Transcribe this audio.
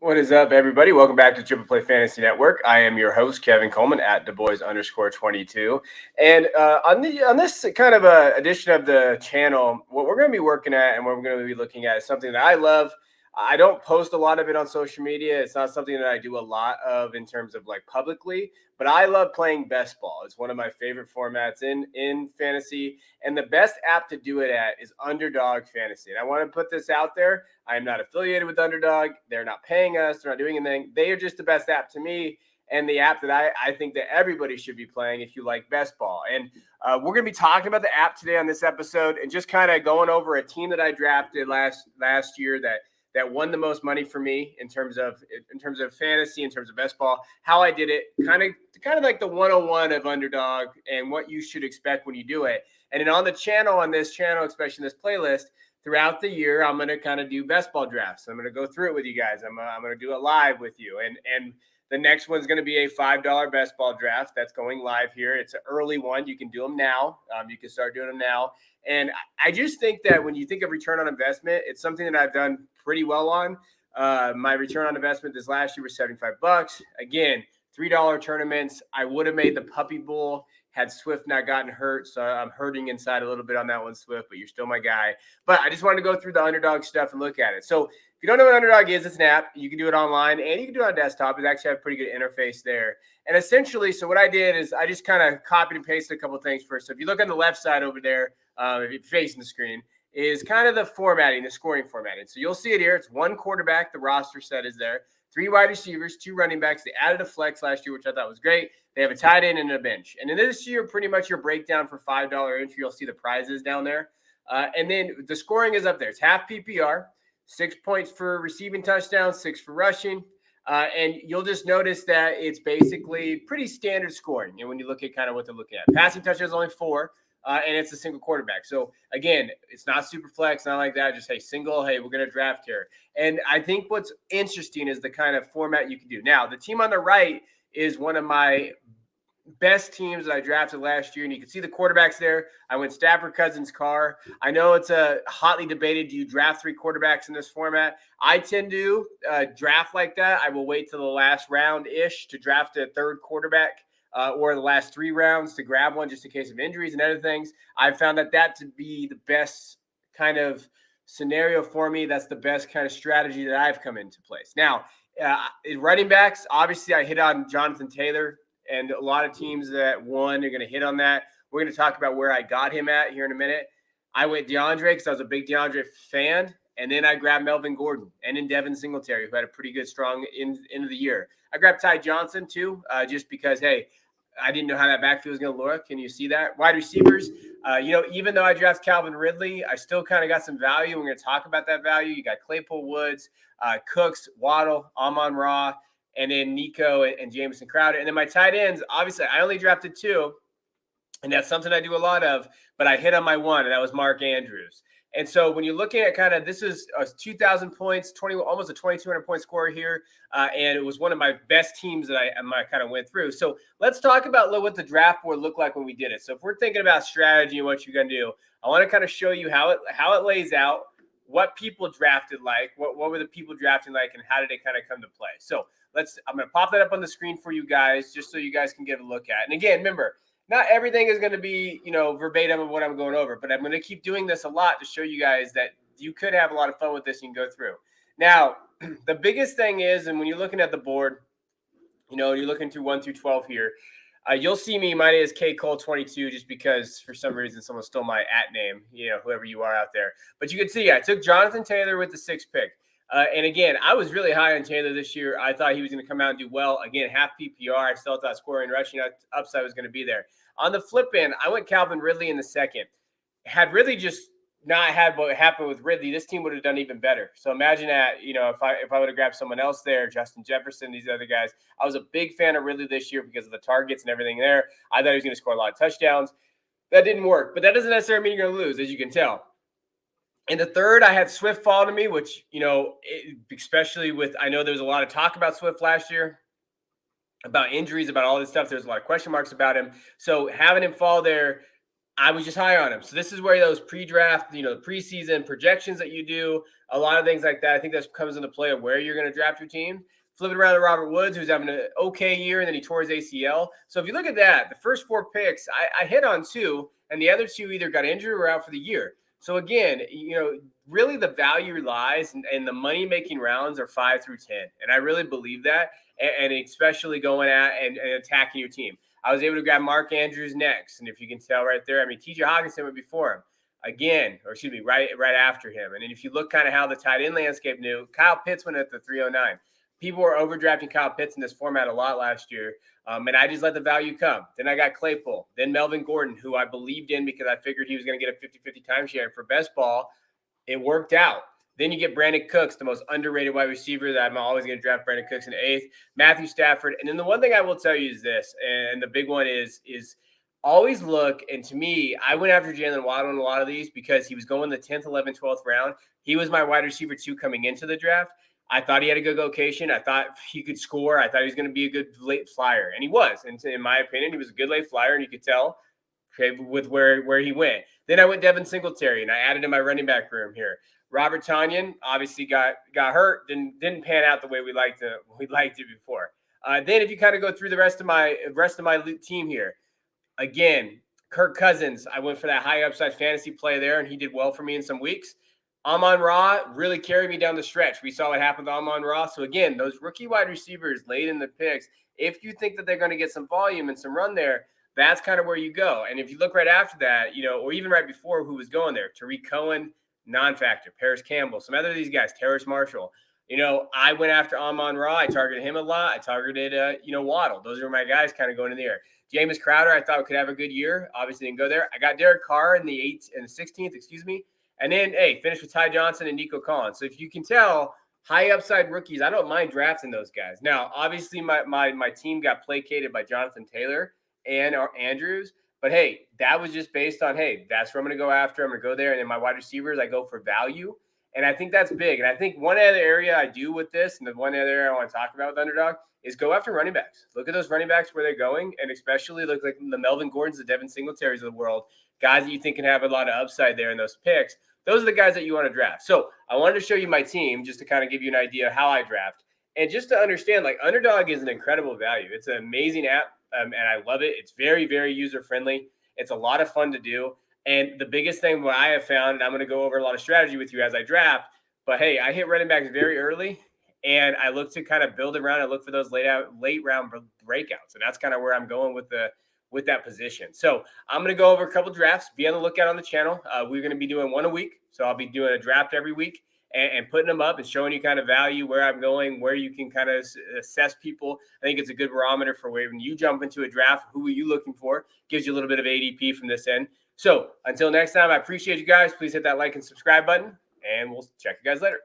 What is up, everybody? Welcome back to Triple Play Fantasy Network. I am your host, Kevin Coleman at DuBois_22. And on this kind of edition of the channel, what we're going to be working at and what we're going to be looking at is something that I love. I don't post a lot of it on social media. It's not something that I do a lot of in terms of like publicly, but I love playing best ball. It's one of my favorite formats in fantasy. And the best app to do it at is Underdog Fantasy. And I want to put this out there. I am not affiliated with Underdog. They're not paying us. They're not doing anything. They are just the best app to me and the app that I think that everybody should be playing if you like best ball. And we're going to be talking about the app today on this episode and just kind of going over a team that I drafted last year that won the most money for me in terms of fantasy, in terms of best ball, how I did it, kind of like the 101 of Underdog and what you should expect when you do it. And then on the channel, especially in this playlist, throughout the year, I'm going to kind of do best ball drafts. I'm going to go through it with you guys. I'm going to do it live with you. And the next one's going to be a $5 best ball draft that's going live here. It's an early one. You can do them now. You can start doing them now. And I just think that when you think of return on investment, it's something that I've done pretty well on. My return on investment this last year was $75. Again, $3 tournaments. I would have made the Puppy Bowl had Swift not gotten hurt. So I'm hurting inside a little bit on that one, Swift, but you're still my guy. But I just wanted to go through the Underdog stuff and look at it. So if you don't know what Underdog is, it's an app. You can do it online and you can do it on desktop. It actually has a pretty good interface there. And essentially, so what I did is I just kind of copied and pasted a couple of things first. So if you look on the left side over there, if you're facing the screen, is kind of the formatting, the scoring formatting. So you'll see it here. It's one quarterback. The roster set is there. 3 wide receivers, 2 running backs. They added a flex last year, which I thought was great. They have a tight end and a bench. And in this year, pretty much your breakdown for $5 entry, you'll see the prizes down there. And then the scoring is up there. It's half PPR, 6 points for receiving touchdowns, 6 for rushing. And you'll just notice that it's basically pretty standard scoring. And when you look at kind of what they're looking at, passing touchdowns only 4. And it's a single quarterback. So, again, it's not super flex, not like that. Just, hey, single, hey, we're going to draft here. And I think what's interesting is the kind of format you can do. Now, the team on the right is one of my best teams that I drafted last year. And you can see the quarterbacks there. I went Stafford, Cousins, Carr. I know it's a hotly debated, do you draft 3 quarterbacks in this format? I tend to draft like that. I will wait till the last round-ish to draft a 3rd quarterback. Or the last 3 rounds to grab one just in case of injuries and other things. I've found that to be the best kind of scenario for me. That's the best kind of strategy that I've come into place. Now, in running backs, obviously I hit on Jonathan Taylor, and a lot of teams that won are going to hit on that. We're going to talk about where I got him at here in a minute. I went DeAndre because I was a big DeAndre fan, and then I grabbed Melvin Gordon and then Devin Singletary, who had a pretty good, strong end of the year. I grabbed Ty Johnson, too, just because, hey, I didn't know how that backfield was going to look. Can you see that? Wide receivers, even though I drafted Calvin Ridley, I still kind of got some value. We're going to talk about that value. You got Claypool Woods, Cooks, Waddle, Amon-Ra, and then Nico and Jamison Crowder. And then my tight ends, obviously, I only drafted 2, and that's something I do a lot of, but I hit on my one, and that was Mark Andrews. And so when you're looking at kind of, this is 2,000 points, almost a 2,200 point score here. And it was one of my best teams that I kind of went through. So let's talk about what the draft board looked like when we did it. So if we're thinking about strategy and what you're going to do, I want to kind of show you how it lays out, what people drafted like, what were the people drafting like, and how did it kind of come to play. So I'm going to pop that up on the screen for you guys, just so you guys can get a look at. And again, remember, not everything is going to be, verbatim of what I'm going over, but I'm going to keep doing this a lot to show you guys that you could have a lot of fun with this and go through. Now, the biggest thing is, and when you're looking at the board, you're looking through 1 through 12 here, you'll see me. My name is KCole22, just because for some reason someone stole my @name, whoever you are out there. But you can see I took Jonathan Taylor with the 6th pick. And again, I was really high on Taylor this year. I thought he was going to come out and do well. Again, half PPR. I still thought scoring and rushing upside was going to be there. On the flip end, I went Calvin Ridley in the 2nd. Had Ridley just not had what happened with Ridley, this team would have done even better. So imagine that, if I would have grabbed someone else there, Justin Jefferson, these other guys. I was a big fan of Ridley this year because of the targets and everything there. I thought he was going to score a lot of touchdowns. That didn't work, but that doesn't necessarily mean you're going to lose, as you can tell. In the 3rd, I had Swift fall to me, which, especially with, I know there was a lot of talk about Swift last year, about injuries, about all this stuff. There's a lot of question marks about him. So having him fall there, I was just high on him. So this is where those pre-draft, preseason projections that you do, a lot of things like that. I think that comes into play of where you're going to draft your team. Flip it around to Robert Woods, who's having an okay year, and then he tore his ACL. So if you look at that, the first 4 picks, I hit on 2, and the other 2 either got injured or out for the year. So again, really the value lies in the money-making rounds are 5 through 10. And I really believe that, and especially going at and attacking your team. I was able to grab Mark Andrews next. And if you can tell right there, I mean, TJ Hawkinson went before him again, or excuse me, right after him. And then if you look kind of how the tight end landscape knew, Kyle Pitts went at the 309. People were overdrafting Kyle Pitts in this format a lot last year. And I just let the value come. Then I got Claypool, then Melvin Gordon, who I believed in because I figured he was going to get a 50-50 timeshare for best ball. It worked out. Then you get Brandon Cooks, the most underrated wide receiver that I'm always going to draft Brandon Cooks in the 8th, Matthew Stafford. And then the one thing I will tell you is this, and the big one is always look, and to me, I went after Jaylen Waddle in a lot of these because he was going the 10th, 11th, 12th round. He was my wide receiver 2 coming into the draft. I thought he had a good location. I thought he could score. I thought he was going to be a good late flyer, and he was. And in my opinion, he was a good late flyer, and you could tell with where he went. Then I went Devin Singletary, and I added in my running back room here. Robert Tonyan obviously got hurt, didn't pan out the way we liked it before. Then if you kind of go through the rest of my team here, again, Kirk Cousins, I went for that high upside fantasy play there, and he did well for me in some weeks. Amon-Ra really carried me down the stretch. We saw what happened with Amon-Ra. So again, those rookie wide receivers late in the picks, if you think that they're going to get some volume and some run there, that's kind of where you go. And if you look right after that, or even right before who was going there, Tariq Cohen, non-factor, Paris Campbell, some other of these guys, Terrace Marshall. I went after Amon-Ra. I targeted him a lot. I targeted, Waddle. Those are my guys kind of going in the air. Jameis Crowder, I thought could have a good year. Obviously didn't go there. I got Derek Carr in the 16th, And then, finished with Ty Johnson and Nico Collins. So if you can tell, high upside rookies, I don't mind drafting those guys. Now, obviously, my team got placated by Jonathan Taylor and Andrews. But, hey, that was just based on, hey, that's where I'm going to go after. I'm going to go there. And then my wide receivers, I go for value. And I think that's big. And I think one other area I do with this, and the one other area I want to talk about with Underdog, is go after running backs. Look at those running backs where they're going, and especially look like the Melvin Gordons, the Devin Singletaries of the world, guys that you think can have a lot of upside there in those picks. Those are the guys that you want to draft. So I wanted to show you my team just to kind of give you an idea of how I draft. And just to understand, like, Underdog is an incredible value. It's an amazing app, and I love it. It's very, very user-friendly. It's a lot of fun to do. And the biggest thing what I have found, and I'm going to go over a lot of strategy with you as I draft, but, hey, I hit running backs very early, and I look to kind of build around and look for those late round breakouts. And that's kind of where I'm going with that position. So I'm going to go over a couple drafts. Be on the lookout on the channel. We're going to be doing one a week. So I'll be doing a draft every week and putting them up and showing you kind of value, where I'm going, where you can kind of assess people. I think it's a good barometer for when you jump into a draft, who are you looking for? Gives you a little bit of ADP from this end. So until next time, I appreciate you guys. Please hit that like and subscribe button, and we'll check you guys later.